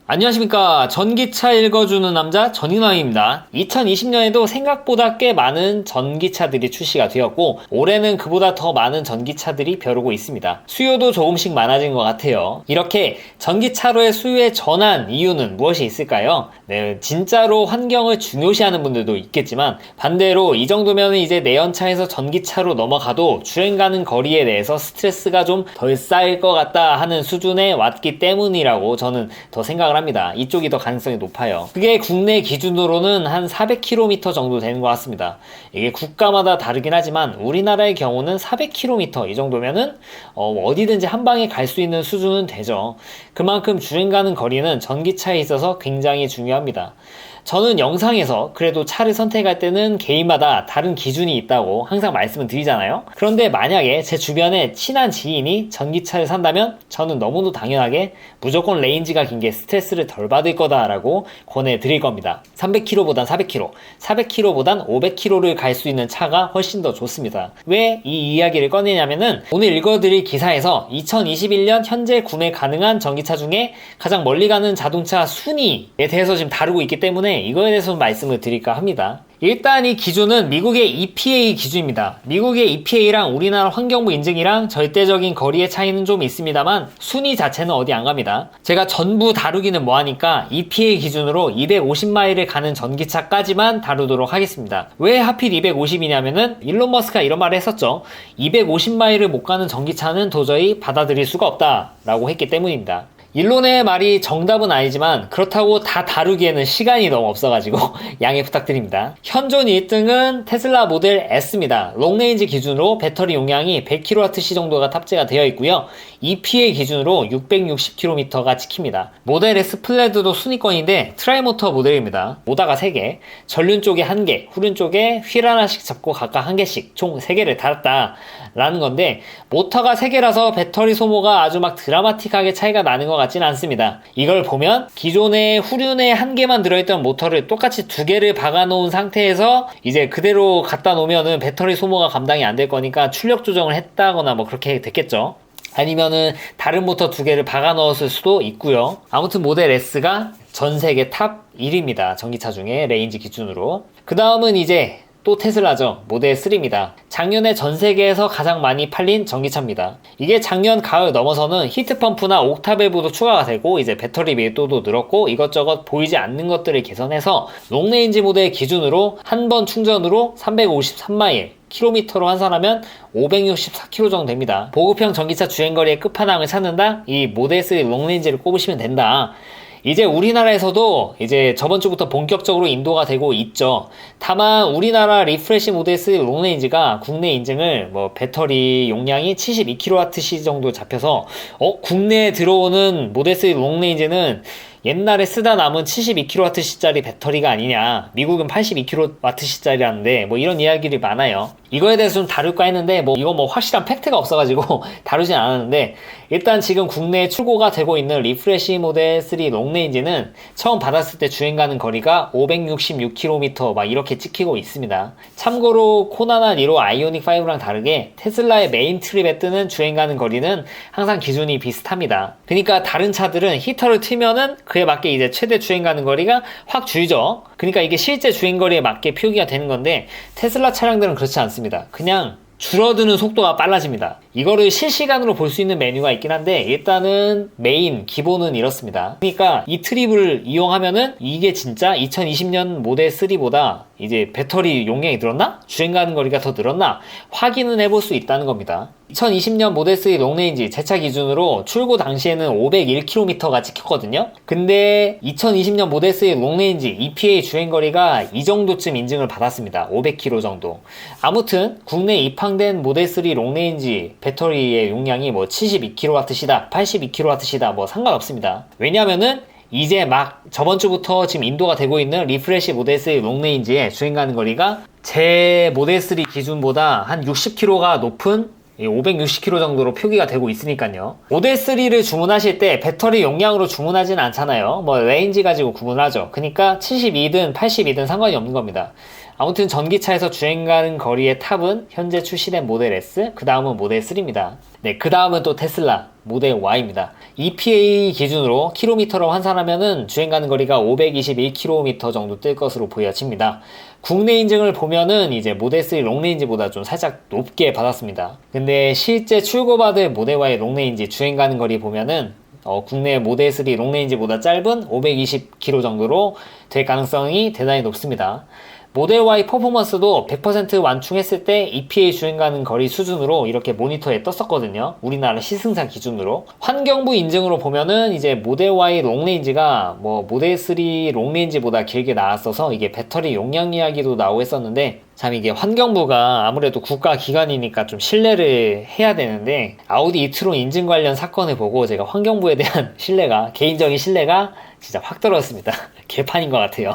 안녕하십니까. 전기차 읽어주는 남자 전인왕입니다. 2020년에도 생각보다 꽤 많은 전기차들이 출시가 되었고 올해는 그보다 더 많은 전기차들이 벼르고 있습니다. 수요도 조금씩 많아진 것 같아요. 이렇게 전기차로의 수요의 전환 이유는 무엇이 있을까요? 네, 진짜로 환경을 중요시하는 분들도 있겠지만 반대로 이 정도면 이제 내연차에서 전기차로 넘어가도 주행 가는 거리에 대해서 스트레스가 좀 덜 쌓일 것 같다 하는 수준에 왔기 때문이라고 저는 더 생각을 합니다. 이쪽이 더 가능성이 높아요. 그게 국내 기준으로는 한 400km 정도 되는 것 같습니다. 이게 국가마다 다르긴 하지만 우리나라의 경우는 400km 이 정도면은 어디든지 한 방에 갈 수 있는 수준은 되죠. 그만큼 주행 가는 거리는 전기차에 있어서 굉장히 중요합니다. 저는 영상에서 그래도 차를 선택할 때는 개인마다 다른 기준이 있다고 항상 말씀을 드리잖아요. 그런데 만약에 제 주변에 친한 지인이 전기차를 산다면 저는 너무도 당연하게 무조건 레인지가 긴 게 스트레스를 덜 받을 거다라고 권해드릴 겁니다. 300km보단 400km, 400km보단 500km를 갈 수 있는 차가 훨씬 더 좋습니다. 왜 이 이야기를 꺼내냐면은 오늘 읽어드릴 기사에서 2021년 현재 구매 가능한 전기차 중에 가장 멀리 가는 자동차 순위에 대해서 지금 다루고 있기 때문에 이거에 대해서 말씀을 드릴까 합니다. 일단 이 기준은 미국의 EPA 기준입니다. 미국의 EPA랑 우리나라 환경부 인증이랑 절대적인 거리의 차이는 좀 있습니다만 순위 자체는 어디 안 갑니다. 제가 전부 다루기는 뭐하니까 EPA 기준으로 250마일을 가는 전기차까지만 다루도록 하겠습니다. 왜 하필 250이냐면은 일론 머스크가 이런 말을 했었죠. 250마일을 못 가는 전기차는 도저히 받아들일 수가 없다 라고 했기 때문입니다. 일론의 말이 정답은 아니지만 그렇다고 다 다루기에는 시간이 너무 없어가지고 양해 부탁드립니다. 현존 1등은 테슬라 모델 S입니다. 롱레인지 기준으로 배터리 용량이 100kWh 정도가 탑재가 되어 있고요. EPA 기준으로 660km가 찍힙니다. 모델 S 플레드도 순위권인데 트라이모터 모델입니다. 모다가 3개, 전륜 쪽에 1개, 후륜 쪽에 휠 하나씩 잡고 각각 1개씩 총 3개를 달았다 라는 건데 모터가 3개라서 배터리 소모가 아주 막 드라마틱하게 차이가 나는 것 같지는 않습니다. 이걸 보면 기존의 후륜에 1개만 들어있던 모터를 똑같이 2개를 박아놓은 상태에서 이제 그대로 갖다 놓으면은 배터리 소모가 감당이 안 될 거니까 출력 조정을 했다거나 뭐 그렇게 됐겠죠. 아니면은 다른 모터 2개를 박아 넣었을 수도 있고요. 아무튼 모델 S가 전 세계 탑 1위입니다. 전기차 중에 레인지 기준으로. 그 다음은 이제 또 테슬라죠. 모델 3입니다. 작년에 전 세계에서 가장 많이 팔린 전기차입니다. 이게 작년 가을 넘어서는 히트펌프나 옥타밸브도 추가가 되고 이제 배터리 밀도도 늘었고 이것저것 보이지 않는 것들을 개선해서 롱레인지 모델 기준으로 한 번 충전으로 353마일 킬로미터로 환산하면 564km 정도 됩니다. 보급형 전기차 주행거리의 끝판왕을 찾는다? 이 모델 3 롱레인지를 꼽으시면 된다. 이제 우리나라에서도 이제 저번 주부터 본격적으로 인도가 되고 있죠. 다만 우리나라 리프레시 모델 3 롱레인지가 국내 인증을 배터리 용량이 72kWh 정도 잡혀서 국내에 들어오는 모델 3 롱레인지는 옛날에 쓰다 남은 72kWh짜리 배터리가 아니냐, 미국은 82kWh짜리라는데 이런 이야기들이 많아요. 이거에 대해서 좀 다룰까 했는데 이거 확실한 팩트가 없어가지고 다루진 않았는데 일단 지금 국내에 출고가 되고 있는 리프레시 모델 3 롱레인지는 처음 받았을 때 주행 가는 거리가 566km 막 이렇게 찍히고 있습니다. 참고로 코나나 니로 아이오닉 5랑 다르게 테슬라의 메인 트립에 뜨는 주행 가는 거리는 항상 기준이 비슷합니다. 그러니까 다른 차들은 히터를 틀면은 그에 맞게 이제 최대 주행 가는 거리가 확 줄죠. 그러니까 이게 실제 주행 거리에 맞게 표기가 되는 건데 테슬라 차량들은 그렇지 않습니다. 그냥 줄어드는 속도가 빨라집니다. 이거를 실시간으로 볼 수 있는 메뉴가 있긴 한데 일단은 메인 기본은 이렇습니다. 그러니까 이 트립을 이용하면은 이게 진짜 2020년 모델 3보다 이제 배터리 용량이 늘었나? 주행 가는 거리가 더 늘었나? 확인은 해볼 수 있다는 겁니다. 2020년 모델 3 롱레인지 제 차 기준으로 출고 당시에는 501km가 찍혔거든요. 근데 2020년 모델 3 롱레인지 EPA 주행거리가 이 정도쯤 인증을 받았습니다. 500km 정도. 아무튼 국내 입항된 모델 3 롱레인지 배터리의 용량이 72kWh다 82kWh다 상관없습니다. 왜냐면은 이제 막 저번 주부터 지금 인도가 되고 있는 리프레시 모델 3 롱레인지의 주행 가는 거리가 제 모델 3 기준보다 한 60km가 높은 560km 정도로 표기가 되고 있으니까요. 모델 3를 주문하실 때 배터리 용량으로 주문하진 않잖아요. 레인지 가지고 구분하죠. 그러니까 72든 80이든 상관이 없는 겁니다. 아무튼 전기차에서 주행 가는 거리의 탑은 현재 출시된 모델 S, 그 다음은 모델 3입니다. 네, 그 다음은 또 테슬라. 모델 Y입니다. EPA 기준으로 킬로미터로 환산하면은 주행 가는 거리가 521km 정도 뜰 것으로 보여집니다. 국내 인증을 보면은 이제 모델 3 롱레인지보다 좀 살짝 높게 받았습니다. 근데 실제 출고받은 모델 Y 롱레인지 주행 가는 거리 보면은 국내 모델 3 롱레인지보다 짧은 520km 정도로 될 가능성이 대단히 높습니다. 모델 Y 퍼포먼스도 100% 완충했을 때 EPA 주행 가는 거리 수준으로 이렇게 모니터에 떴었거든요. 우리나라 시승사 기준으로. 환경부 인증으로 보면은 이제 모델 Y 롱레인지가 뭐 모델 3 롱레인지보다 길게 나왔어서 이게 배터리 용량 이야기도 나오고 했었는데, 참 이게 환경부가 아무래도 국가 기관이니까 좀 신뢰를 해야 되는데, 아우디 이트론 인증 관련 사건을 보고 제가 환경부에 대한 신뢰가, 개인적인 신뢰가 진짜 확 떨어졌습니다. 개판인 것 같아요.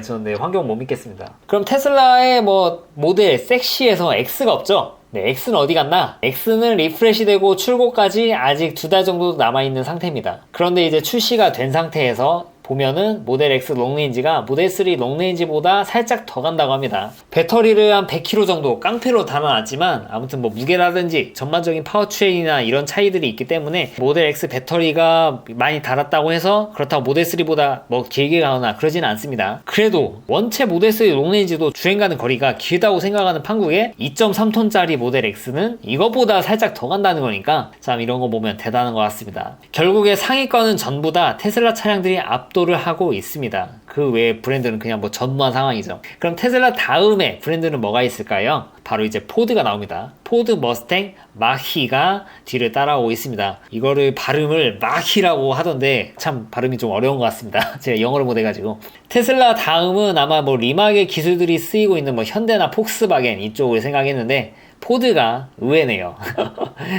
저는 네, 환경 못 믿겠습니다. 그럼 테슬라의 뭐 모델 섹시에서 X가 없죠? 네, X는 어디 갔나? X는 리프레시 되고 출고까지 아직 2달 정도 남아있는 상태입니다. 그런데 이제 출시가 된 상태에서 보면은 모델 X 롱레인지가 모델 3 롱레인지보다 살짝 더 간다고 합니다. 배터리를 한 100km 정도 깡패로 달아놨지만 아무튼 뭐 무게라든지 전반적인 파워트레인이나 이런 차이들이 있기 때문에 모델 X 배터리가 많이 달았다고 해서 그렇다고 모델 3보다 뭐 길게 가거나 그러진 않습니다. 그래도 원체 모델 3 롱레인지도 주행 가는 거리가 길다고 생각하는 판국에 2.3톤짜리 모델 X는 이것보다 살짝 더 간다는 거니까 참 이런 거 보면 대단한 것 같습니다. 결국에 상위권은 전부 다 테슬라 차량들이 압도를 하고 있습니다. 그 외에 브랜드는 그냥 뭐 전무한 상황이죠. 그럼 테슬라 다음에 브랜드는 뭐가 있을까요? 바로 이제 포드가 나옵니다. 포드 머스탱 마히가 뒤를 따라오고 있습니다. 이거를 발음을 마히라고 하던데 참 발음이 좀 어려운 것 같습니다. 제가 영어를 못해가지고. 테슬라 다음은 아마 뭐 리막의 기술들이 쓰이고 있는 뭐 현대나 폭스바겐 이쪽을 생각했는데 포드가 의외네요.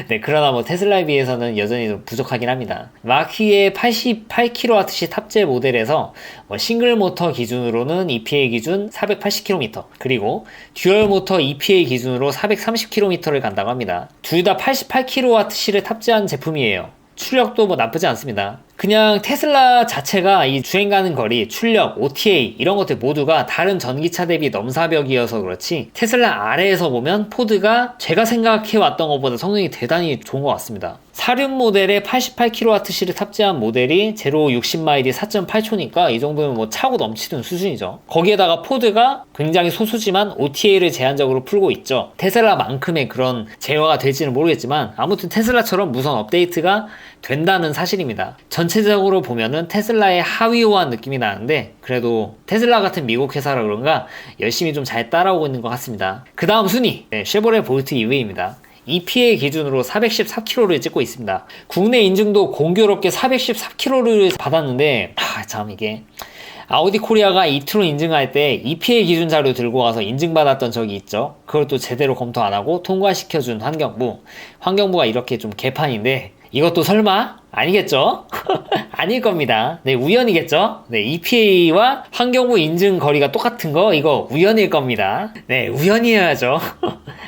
네, 그러나 뭐 테슬라에 비해서는 여전히 좀 부족하긴 합니다. 마키의 88kWh 탑재 모델에서 뭐 싱글 모터 기준으로는 EPA 기준 480km, 그리고 듀얼 모터 EPA 기준으로 430km를 간다고 합니다. 둘 다 88kWh를 탑재한 제품이에요. 출력도 뭐 나쁘지 않습니다. 그냥 테슬라 자체가 이 주행 가는 거리, 출력, OTA 이런 것들 모두가 다른 전기차 대비 넘사벽이어서 그렇지, 테슬라 아래에서 보면 포드가 제가 생각해왔던 것보다 성능이 대단히 좋은 것 같습니다. 사륜 모델에 88kWh를 탑재한 모델이 제로 60마일이 4.8초니까 이 정도면 뭐 차고 넘치는 수준이죠. 거기에다가 포드가 굉장히 소수지만 OTA를 제한적으로 풀고 있죠. 테슬라만큼의 그런 제어가 될지는 모르겠지만 아무튼 테슬라처럼 무선 업데이트가 된다는 사실입니다. 전체적으로 보면은 테슬라의 하위호환 느낌이 나는데 그래도 테슬라 같은 미국 회사라 그런가 열심히 좀 잘 따라오고 있는 것 같습니다. 그 다음 순위, 쉐보레 볼트 EV입니다. EPA 기준으로 414km를 찍고 있습니다. 국내 인증도 공교롭게 414km를 받았는데 참 이게 아우디 코리아가 이트론 인증할 때 EPA 기준 자료 들고 와서 인증받았던 적이 있죠. 그걸 또 제대로 검토 안 하고 통과시켜준 환경부가 이렇게 좀 개판인데, 이것도 설마? 아니겠죠? 아닐 겁니다. 네, 우연이겠죠? 네, EPA와 환경부 인증 거리가 똑같은 거, 이거 우연일 겁니다. 네, 우연이어야죠.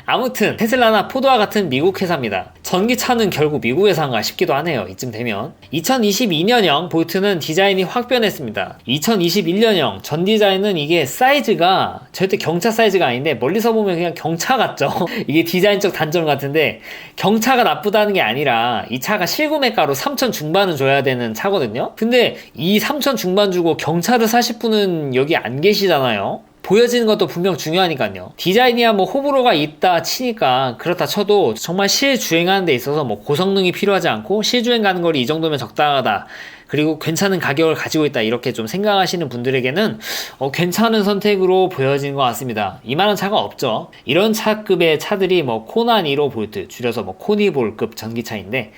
아무튼 테슬라나 포드와 같은 미국 회사입니다. 전기차는 결국 미국 회사인가 싶기도 하네요. 이쯤 되면. 2022년형 볼트는 디자인이 확 변했습니다. 2021년형 전 디자인은 이게 사이즈가 절대 경차 사이즈가 아닌데 멀리서 보면 그냥 경차 같죠? 이게 디자인적 단점 같은데, 경차가 나쁘다는 게 아니라 이 차가 실구매가로 3천 중반은 줘야 되는 차거든요. 근데 이 3천 중반 주고 경차를 사실 분은 여기 안 계시잖아요. 보여지는 것도 분명 중요하니까요. 디자인이야 뭐 호불호가 있다 치니까 그렇다 쳐도 정말 실주행하는 데 있어서 뭐 고성능이 필요하지 않고 실주행 가는 거리 이 정도면 적당하다, 그리고 괜찮은 가격을 가지고 있다, 이렇게 좀 생각하시는 분들에게는 괜찮은 선택으로 보여지는 것 같습니다. 이만한 차가 없죠. 이런 차급의 차들이 뭐 코나 니로 볼트, 줄여서 뭐 코니볼급 전기차인데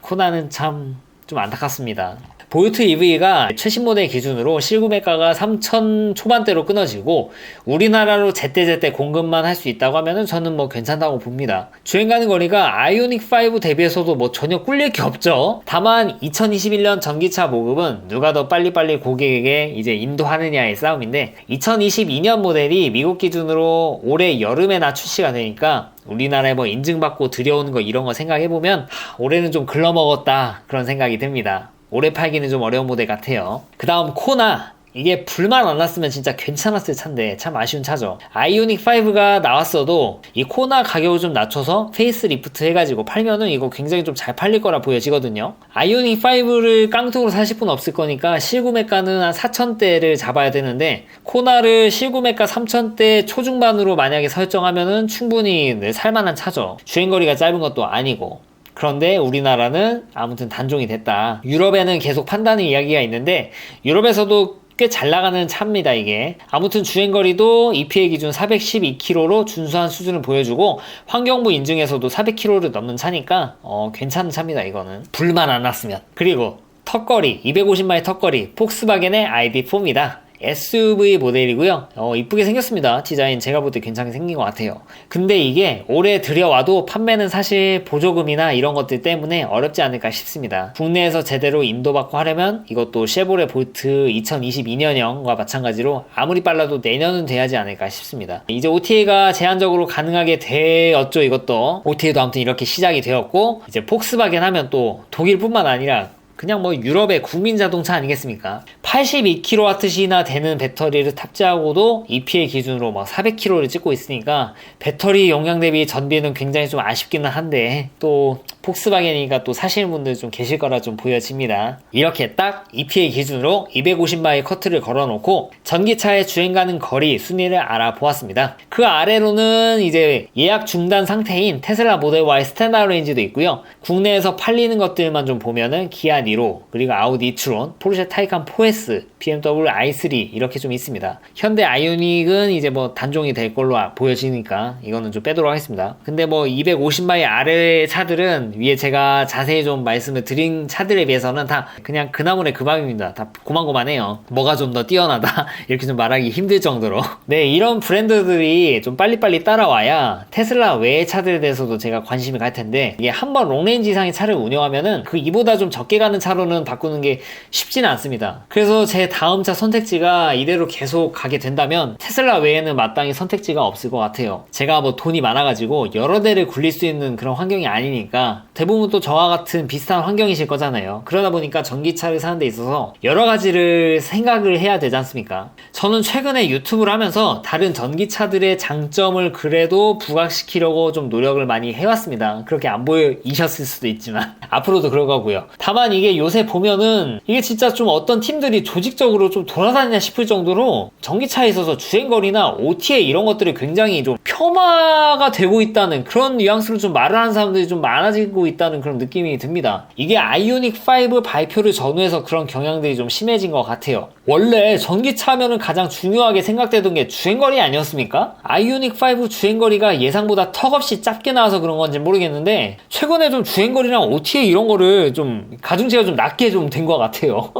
코나는 참 좀 안타깝습니다. 볼트 EV가 최신 모델 기준으로 실구매가가 3천 초반대로 끊어지고 우리나라로 제때제때 공급만 할 수 있다고 하면은 저는 뭐 괜찮다고 봅니다. 주행 가는 거리가 아이오닉5 대비해서도 뭐 전혀 꿀릴 게 없죠. 다만 2021년 전기차 모급은 누가 더 빨리빨리 고객에게 이제 인도하느냐의 싸움인데, 2022년 모델이 미국 기준으로 올해 여름에나 출시가 되니까 우리나라에 뭐 인증받고 들여오는 거 이런 거 생각해보면 올해는 좀 글러먹었다, 그런 생각이 듭니다. 올해 팔기는 좀 어려운 모델 같아요. 그 다음 코나 이게 불만 안 났으면 진짜 괜찮았을 차인데 참 아쉬운 차죠. 아이오닉 5가 나왔어도 이 코나 가격을 좀 낮춰서 페이스 리프트 해가지고 팔면은 이거 굉장히 좀 잘 팔릴 거라 보여지거든요. 아이오닉 5를 깡통으로 사실 분 없을 거니까 실구매가는 한 4,000대를 잡아야 되는데, 코나를 실구매가 3,000대 초중반으로 만약에 설정하면은 충분히 살만한 차죠. 주행거리가 짧은 것도 아니고. 그런데 우리나라는 아무튼 단종이 됐다. 유럽에는 계속 판다는 이야기가 있는데, 유럽에서도 꽤 잘 나가는 차입니다, 이게. 아무튼 주행거리도 EPA 기준 412km로 준수한 수준을 보여주고, 환경부 인증에서도 400km를 넘는 차니까 괜찮은 차입니다, 이거는. 불만 안 났으면. 그리고 턱걸이, 250마일 턱걸이, 폭스바겐의 ID4입니다. SUV 모델이고요. 이쁘게 생겼습니다. 디자인 제가 볼 때 괜찮게 생긴 것 같아요. 근데 이게 올해 들여와도 판매는 사실 보조금이나 이런 것들 때문에 어렵지 않을까 싶습니다. 국내에서 제대로 인도받고 하려면 이것도 쉐보레 볼트 2022년형과 마찬가지로 아무리 빨라도 내년은 돼야지 않을까 싶습니다. 이제 OTA가 제한적으로 가능하게 되었죠. 이것도 OTA도 아무튼 이렇게 시작이 되었고, 이제 폭스바겐 하면 또 독일뿐만 아니라 그냥 뭐 유럽의 국민 자동차 아니겠습니까? 82kWh나 되는 배터리를 탑재하고도 EPA 기준으로 막 400km를 찍고 있으니까 배터리 용량 대비 전비는 굉장히 좀 아쉽기는 한데, 또 폭스바겐이니까 또 사시는 분들 좀 계실 거라 좀 보여집니다. 이렇게 딱 EPA 기준으로 250마일 커트를 걸어놓고 전기차의 주행 가능 거리 순위를 알아보았습니다. 그 아래로는 이제 예약 중단 상태인 테슬라 모델 Y 스탠다드 레인지도 있고요. 국내에서 팔리는 것들만 좀 보면은 기아 니로, 그리고 아우디 이트론, 포르쉐 타이칸 4S, BMW i3 이렇게 좀 있습니다. 현대 아이오닉은 이제 뭐 단종이 될 걸로 보여지니까 이거는 좀 빼도록 하겠습니다. 근데 뭐 250마일 아래 차들은 위에 제가 자세히 좀 말씀을 드린 차들에 비해서는 다 그냥 그나물의 그 밥입니다. 다 고만고만해요. 뭐가 좀 더 뛰어나다 이렇게 좀 말하기 힘들 정도로. 네, 이런 브랜드들이 좀 빨리빨리 따라와야 테슬라 외의 차들에 대해서도 제가 관심이 갈 텐데, 이게 한번 롱레인지 이상의 차를 운영하면은 그 이보다 좀 적게 가는 차로는 바꾸는 게 쉽지는 않습니다. 그래서 제 다음 차 선택지가 이대로 계속 가게 된다면 테슬라 외에는 마땅히 선택지가 없을 것 같아요. 제가 뭐 돈이 많아가지고 여러 대를 굴릴 수 있는 그런 환경이 아니니까, 대부분 또 저와 같은 비슷한 환경이실 거잖아요. 그러다 보니까 전기차를 사는 데 있어서 여러 가지를 생각을 해야 되지 않습니까? 저는 최근에 유튜브를 하면서 다른 전기차들의 장점을 그래도 부각시키려고 좀 노력을 많이 해왔습니다. 그렇게 안 보이셨을 수도 있지만 앞으로도 그럴 거고요. 다만 이게 요새 보면은 이게 진짜 좀 어떤 팀들이 조직적으로 좀 돌아다니냐 싶을 정도로 전기차에 있어서 주행거리나 OTA 이런 것들이 굉장히 좀 폄하가 되고 있다는 그런 뉘앙스로 좀 말을 하는 사람들이 좀 많아지고 있다는 그런 느낌이 듭니다. 이게 아이오닉 5 발표를 전후해서 그런 경향들이 좀 심해진 것 같아요. 원래 전기차 하면은 가장 중요하게 생각되던 게 주행거리 아니었습니까? 아이오닉 5 주행거리가 예상보다 턱없이 짧게 나와서 그런 건지 모르겠는데, 최근에 좀 주행거리랑 OTA 이런 거를 좀 가중치가 좀 낮게 좀 된 것 같아요.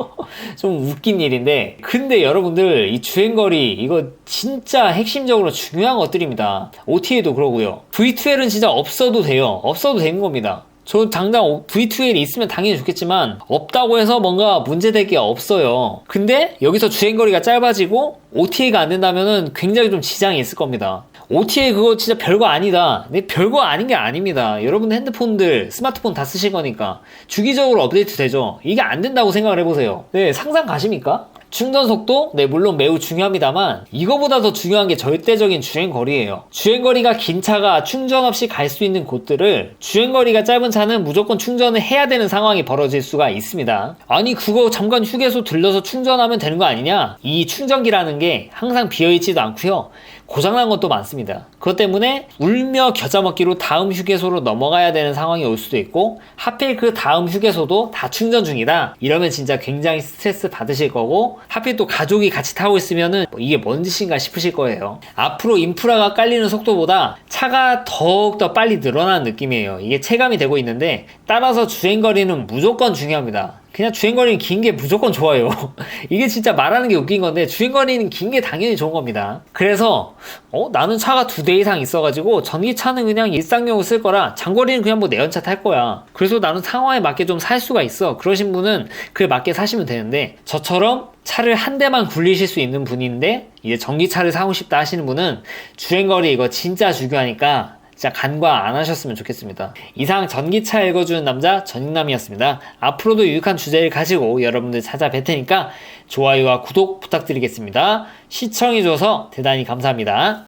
좀 웃긴 일인데, 근데 여러분들 이 주행거리 이거 진짜 핵심적으로 중요한 것들입니다. OTA도 그러고요. V2L은 진짜 없어도 돼요. 없어도 되는 겁니다. 저 당장 V2L이 있으면 당연히 좋겠지만 없다고 해서 뭔가 문제될 게 없어요. 근데 여기서 주행거리가 짧아지고 OTA가 안 된다면은 굉장히 좀 지장이 있을 겁니다. OTA 그거 진짜 별거 아니다. 근데 별거 아닌 게 아닙니다. 여러분 핸드폰들, 스마트폰 다 쓰실 거니까 주기적으로 업데이트 되죠. 이게 안 된다고 생각을 해보세요. 네, 상상 가십니까? 충전 속도? 네, 물론 매우 중요합니다만 이거보다 더 중요한 게 절대적인 주행거리예요. 주행거리가 긴 차가 충전 없이 갈 수 있는 곳들을 주행거리가 짧은 차는 무조건 충전을 해야 되는 상황이 벌어질 수가 있습니다. 아니 그거 잠깐 휴게소 들러서 충전하면 되는 거 아니냐? 이 충전기라는 게 항상 비어있지도 않고요. 고장난 것도 많습니다. 그것 때문에 울며 겨자 먹기로 다음 휴게소로 넘어가야 되는 상황이 올 수도 있고, 하필 그 다음 휴게소도 다 충전 중이다 이러면 진짜 굉장히 스트레스 받으실 거고, 하필 또 가족이 같이 타고 있으면은 이게 뭔 짓인가 싶으실 거예요. 앞으로 인프라가 깔리는 속도보다 차가 더욱더 빨리 늘어나는 느낌이에요. 이게 체감이 되고 있는데, 따라서 주행거리는 무조건 중요합니다. 그냥 주행거리는 긴 게 무조건 좋아요. 이게 진짜 말하는 게 웃긴 건데 주행거리는 긴 게 당연히 좋은 겁니다. 그래서 나는 차가 2대 이상 있어가지고 전기차는 그냥 일상용으로 쓸 거라 장거리는 그냥 뭐 내연차 탈 거야. 그래서 나는 상황에 맞게 좀 살 수가 있어. 그러신 분은 그에 맞게 사시면 되는데, 저처럼 차를 한 대만 굴리실 수 있는 분인데 이제 전기차를 사고 싶다 하시는 분은 주행거리 이거 진짜 중요하니까 진짜 간과 안 하셨으면 좋겠습니다. 이상 전기차 읽어주는 남자 전익남이었습니다. 앞으로도 유익한 주제를 가지고 여러분들 찾아뵐 테니까 좋아요와 구독 부탁드리겠습니다. 시청해줘서 대단히 감사합니다.